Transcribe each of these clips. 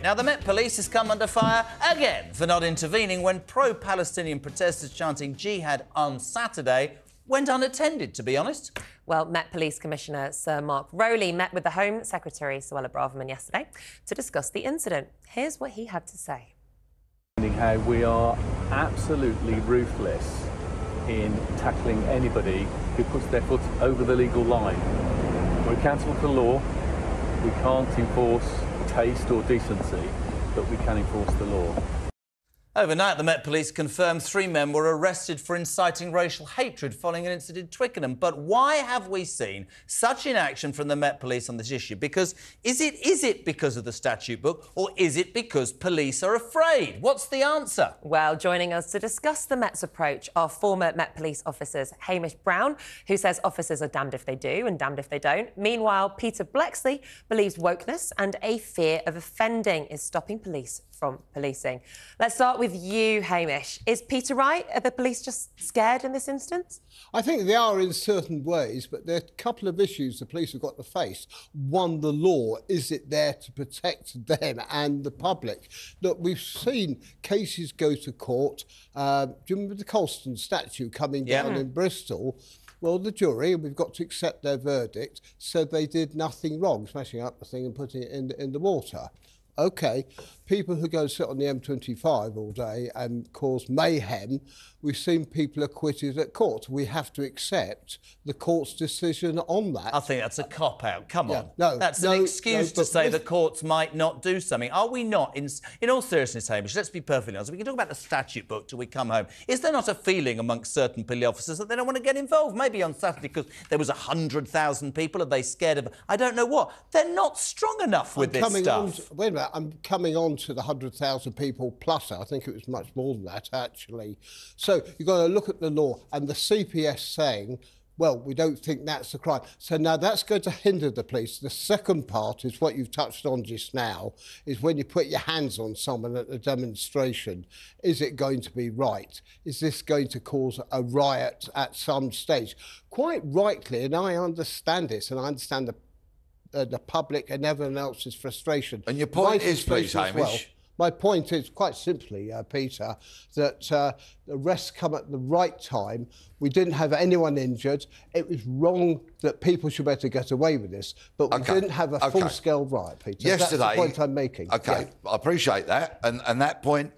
Now, the Met Police has come under fire again for not intervening when pro-Palestinian protesters chanting Jihad on Saturday went unattended, to be honest. Well, Met Police Commissioner Sir Mark Rowley met with the Home Secretary Suella Braverman yesterday to discuss the incident. Here's what he had to say. How we are absolutely ruthless in tackling anybody who puts their foot over the legal line. We're accountable for law. We can't enforce taste or decency, but we can enforce the law. Overnight, the Met Police confirmed 3 men were arrested for inciting racial hatred following an incident in Twickenham. But why have we seen such inaction from the Met Police on this issue? Because is it because of the statute book, or is it because police are afraid? What's the answer? Well, joining us to discuss the Met's approach are former Met Police officers Hamish Brown, who says officers are damned if they do and damned if they don't. Meanwhile, Peter Bleksley believes wokeness and a fear of offending is stopping police from policing. Let's start with you, Hamish. Is Peter right? Are the police just scared in this instance? I think they are in certain ways, but there are a couple of issues the police have got to face. One, the law. Is it there to protect them and the public? Look, we've seen cases go to court. Do you remember the Colston statue coming down in Bristol? Well, the jury, and we've got to accept their verdict, said they did nothing wrong, smashing up the thing and putting it in the water. OK, people who go and sit on the M25 all day and cause mayhem, we've seen people acquitted at court. We have to accept the court's decision on that. I think that's a cop-out. Come on. No, that's an excuse to say the courts might not do something. Are we not? In all seriousness, Hamish, let's be perfectly honest. We can talk about the statute book till we come home. Is there not a feeling amongst certain police officers that they don't want to get involved? Maybe on Saturday because there was 100,000 people. Are they scared of... I don't know what. They're not strong enough with this stuff. Wait a minute. I'm coming on to the 100,000 people plus. I think it was much more than that, actually. So you've got to look at the law and the CPS saying, well, we don't think that's a crime. So now that's going to hinder the police. The second part is what you've touched on just now, is when you put your hands on someone at a demonstration, is it going to be right? Is this going to cause a riot at some stage? Quite rightly, and I understand this, and I understand the public and everyone else's frustration. And your point is, please, Hamish? Well, my point is, quite simply, Peter, that the arrests come at the right time. We didn't have anyone injured. It was wrong that people should be able to get away with this, but we didn't have a full-scale riot, Peter. Yesterday, that's the point I'm making. OK, yeah. I appreciate that, and that point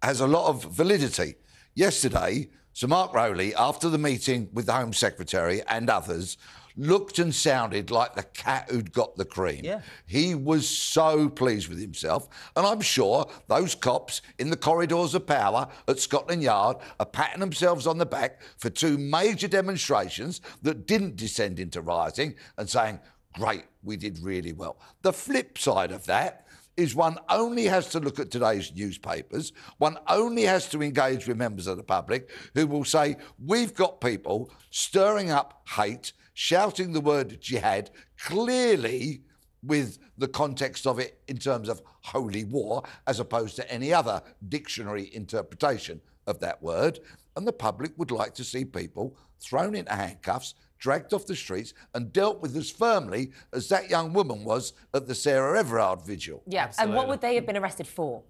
has a lot of validity. Yesterday, Sir Mark Rowley, after the meeting with the Home Secretary and others, looked and sounded like the cat who'd got the cream. Yeah. He was so pleased with himself, and I'm sure those cops in the corridors of power at Scotland Yard are patting themselves on the back for 2 major demonstrations that didn't descend into rioting and saying, great, we did really well. The flip side of that is one only has to look at today's newspapers, one only has to engage with members of the public who will say, we've got people stirring up hate, shouting the word jihad, clearly with the context of it in terms of holy war, as opposed to any other dictionary interpretation of that word. And the public would like to see people thrown into handcuffs, dragged off the streets and dealt with as firmly as that young woman was at the Sarah Everard vigil. Yeah, absolutely. And what would they have been arrested for?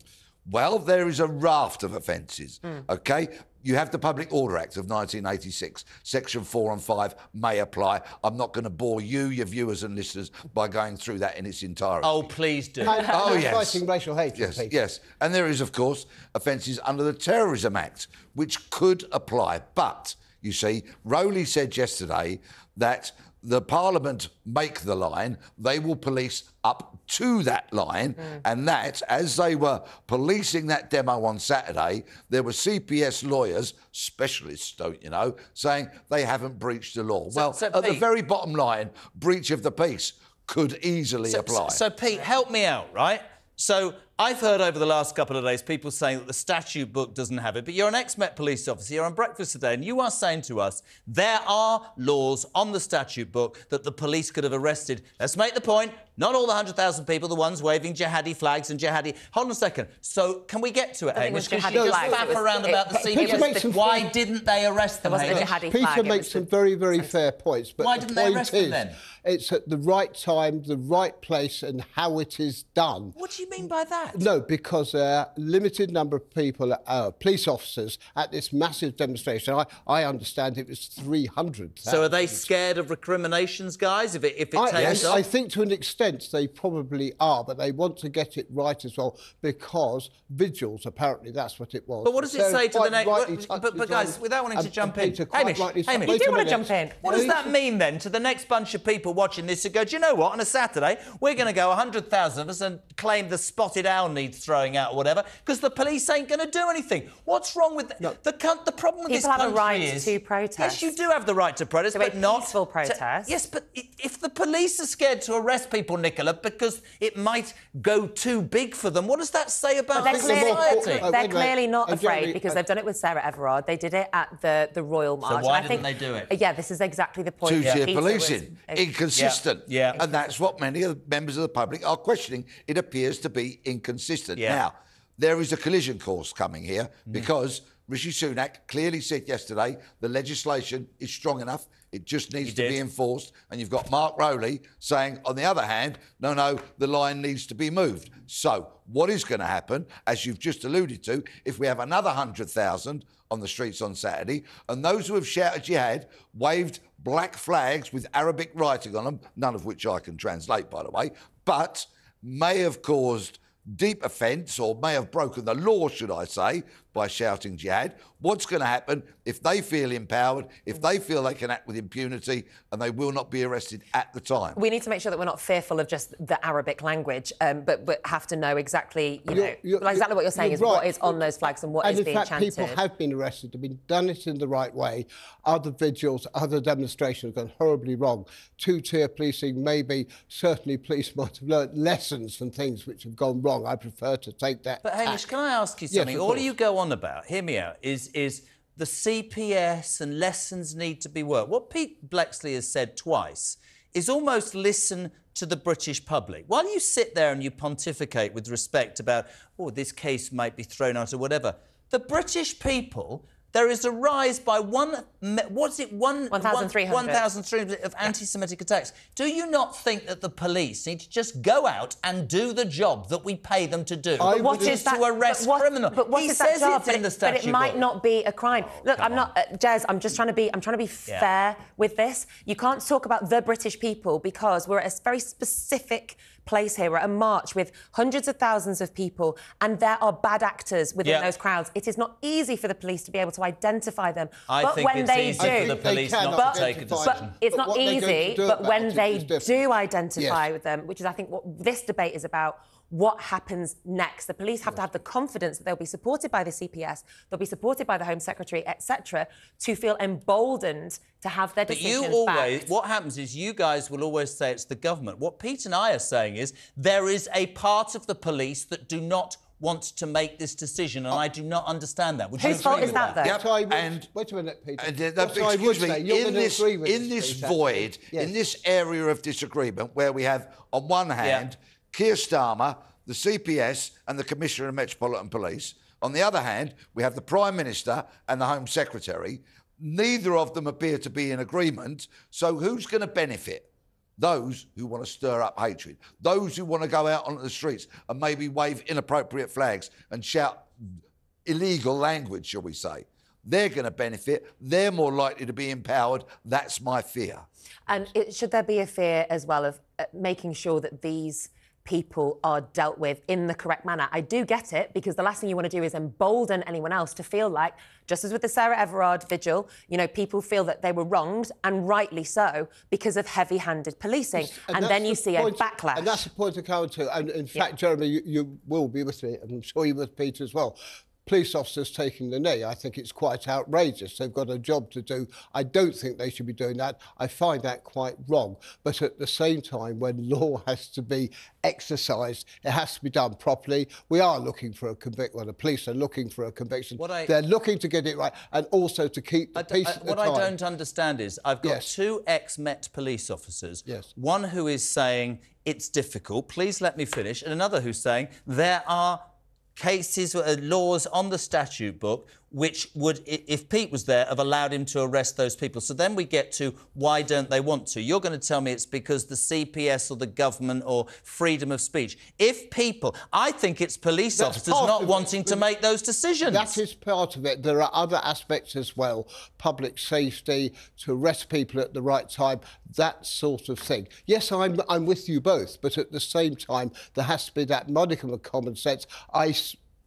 Well, there is a raft of offences, OK? You have the Public Order Act of 1986. Section 4 and 5 may apply. I'm not going to bore you, your viewers and listeners, by going through that in its entirety. Oh, please do. Oh, yes. Fighting racial hatred, yes, Peter. yes. And there is, of course, offences under the Terrorism Act, which could apply. But, you see, Rowley said yesterday that the Parliament make the line, they will police up to that line, and that, as they were policing that demo on Saturday, there were CPS lawyers, specialists, don't you know, saying they haven't breached the law. Well, at the very bottom line, breach of the peace could easily apply. So, Pete, help me out, right? So I've heard over the last couple of days people saying that the statute book doesn't have it, but you're an ex-Met Police officer, you're on breakfast today, and you are saying to us there are laws on the statute book that the police could have arrested. Let's make the point, not all the 100,000 people, the ones waving jihadi flags and jihadi... Hold on a second. So can we get to it, Hamish? Because you just faff around about the CPS. Why didn't they arrest them, Hamish? Peter makes some very, very fair points, but why didn't they arrest them then? It's at the right time, the right place, and how it is done. What do you mean by that? that? No, because there are a limited number of people, police officers, at this massive demonstration. I understand it was 300,000. So are they scared of recriminations, guys, if it takes off? I think to an extent they probably are, but they want to get it right as well, because vigils, apparently that's what it was. But what does it say to the next... But guys, without wanting to jump in... Hamish, you do want to jump in. What does that mean, then, to the next bunch of people watching this who go, do you know what, on a Saturday, we're going to go 100,000 of us and claim the spotted owl needs throwing out or whatever, because the police ain't going to do anything? What's wrong with... No. The problem with this People have country a right is... to protest. Yes, you do have the right to protest, So but not... peaceful protest. Yes, but if the police are scared to arrest people, Nicola, because it might go too big for them, what does that say about society? They're clearly not afraid, because they've done it with Sarah Everard. They did it at the Royal March. So why didn't they do it? Yeah, this is exactly the point. Two-tier Peter policing, inconsistent. Yeah. And that's what many of the members of the public are questioning. It appears to be inconsistent. Yeah. Now, there is a collision course coming here because Rishi Sunak clearly said yesterday the legislation is strong enough. It just needs to be enforced. And you've got Mark Rowley saying, on the other hand, no, the line needs to be moved. So what is going to happen, as you've just alluded to, if we have another 100,000 on the streets on Saturday, and those who have shouted jihad, waved black flags with Arabic writing on them, none of which I can translate, by the way, but may have caused deep offence, or may have broken the law, should I say, by shouting jihad. What's going to happen if they feel empowered, if they feel they can act with impunity and they will not be arrested at the time? We need to make sure that we're not fearful of just the Arabic language, but have to know exactly, exactly what you're saying is right. What is on those flags and what is being chanted. And in fact, people have been arrested, have been done it in the right way. Other vigils, other demonstrations have gone horribly wrong. Two-tier policing, maybe, certainly police might have learnt lessons from things which have gone wrong. I prefer to take that. But Hamish, can I ask you something? Yes, all you go on about, hear me out, is the CPS and lessons need to be worked. What Pete Bleksley has said twice is almost listen to the British public. While you sit there and you pontificate with respect about, oh, this case might be thrown out or whatever, the British people... There is a rise by 1,300 of anti-Semitic attacks. Do you not think that the police need to just go out and do the job that we pay them to do? But what is that? To arrest criminals. But what he is says that job? it's in the statute but it might not be a crime. Look, I'm not, Jez. I'm trying to be fair with this. You can't talk about the British people because we're at a very specific place here. We're at a march with hundreds of thousands of people, and there are bad actors within those crowds. It is not easy for the police to be able to identify them. But when they do, the police not to take a decision. But it's not easy. But when they do identify with them, which is, I think, what this debate is about. What happens next? The police have to have the confidence that they'll be supported by the CPS, they'll be supported by the Home Secretary, etc., to feel emboldened to have their decisions backed. What happens is you guys will always say it's the government. What Pete and I are saying is there is a part of the police that do not want to make this decision, and I do not understand that. Would you Whose fault is that, though? Yep. Wait a minute, Peter. Excuse me, in this void, in this area of disagreement, where we have, on one hand, Keir Starmer, the CPS and the Commissioner of Metropolitan Police. On the other hand, we have the Prime Minister and the Home Secretary. Neither of them appear to be in agreement. So who's going to benefit? Those who want to stir up hatred. Those who want to go out onto the streets and maybe wave inappropriate flags and shout illegal language, shall we say. They're going to benefit. They're more likely to be empowered. That's my fear. And should there be a fear as well of making sure that these people are dealt with in the correct manner? I do get it, because the last thing you want to do is embolden anyone else to feel like, just as with the Sarah Everard vigil, people feel that they were wronged, and rightly so, because of heavy-handed policing. And then you see a backlash. And that's the point I come to. And in fact, Jeremy, you will be with me, and I'm sure you with Peter as well. Police officers taking the knee, I think it's quite outrageous. They've got a job to do. I don't think they should be doing that. I find that quite wrong. But at the same time, when law has to be exercised, it has to be done properly. We are looking for a conviction. Well, the police are looking for a conviction. They're looking to get it right, and also to keep the peace at the time. What I don't understand is I've got two ex-Met police officers. One who is saying it's difficult, please let me finish, and another who's saying there are cases, laws on the statute book which would, if Pete was there, have allowed him to arrest those people. So then we get to why don't they want to? You're going to tell me it's because the CPS or the government or freedom of speech. If people... I think it's police officers not wanting to make those decisions. That is part of it. There are other aspects as well. Public safety, to arrest people at the right time, that sort of thing. Yes, I'm with you both, but at the same time, there has to be that modicum of common sense. I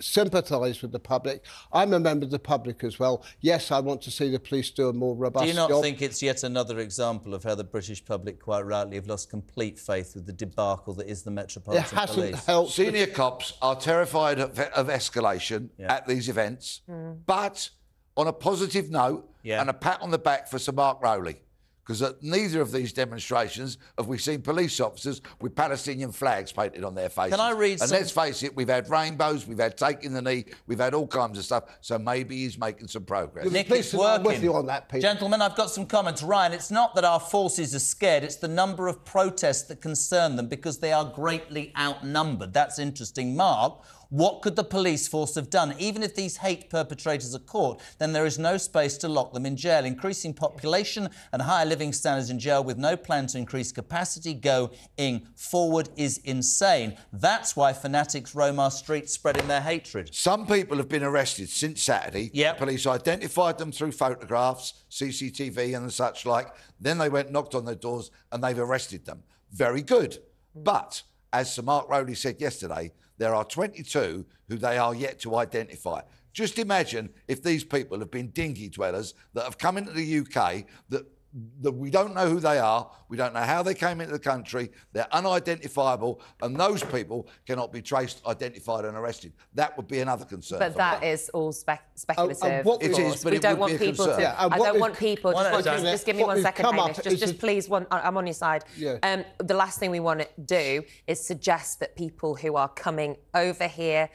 sympathise with the public. I'm a member of the public as well. Yes, I want to see the police do a more robust job. Do you not think it's yet another example of how the British public, quite rightly, have lost complete faith with the debacle that is the Metropolitan Police? It hasn't helped. Senior cops are terrified of escalation at these events, but on a positive note and a pat on the back for Sir Mark Rowley. Because at neither of these demonstrations have we seen police officers with Palestinian flags painted on their faces. Can I read And let's face it, we've had rainbows, we've had taking the knee, we've had all kinds of stuff, so maybe he's making some progress. Nick, it's working. I'm with you on that, Peter. Gentlemen, I've got some comments. Ryan, it's not that our forces are scared, it's the number of protests that concern them because they are greatly outnumbered. That's interesting. Mark, what could the police force have done? Even if these hate perpetrators are caught, then there is no space to lock them in jail. Increasing population and higher living standards in jail with no plan to increase capacity going forward is insane. That's why fanatics roam our streets spreading their hatred. Some people have been arrested since Saturday. Yep. The police identified them through photographs, CCTV and such like. Then they went, knocked on their doors and they've arrested them. Very good. But, as Sir Mark Rowley said yesterday, there are 22 who they are yet to identify. Just imagine if these people have been dinghy dwellers that have come into the UK that we don't know who they are, we don't know how they came into the country, they're unidentifiable, and those people cannot be traced, identified and arrested. That would be another concern. But that is all speculative. It is, but we it don't would want be a people concern. to... I don't want people... Just give me 1 second, Hamish. Just please, I'm on your side. Yeah. The last thing we want to do is suggest that people who are coming over here...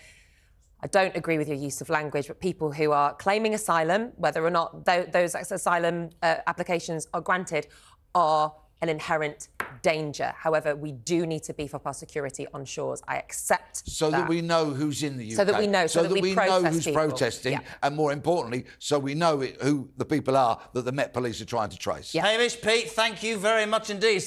I don't agree with your use of language, but people who are claiming asylum, whether or not those asylum applications are granted, are an inherent danger. However, we do need to beef up our security on shores. I accept So that we know who's in the UK. So that we know. So that we know who's people. protesting. Yeah. And more importantly, so we know who the people are that the Met Police are trying to trace. Yeah. Hamish, Pete, thank you very much indeed.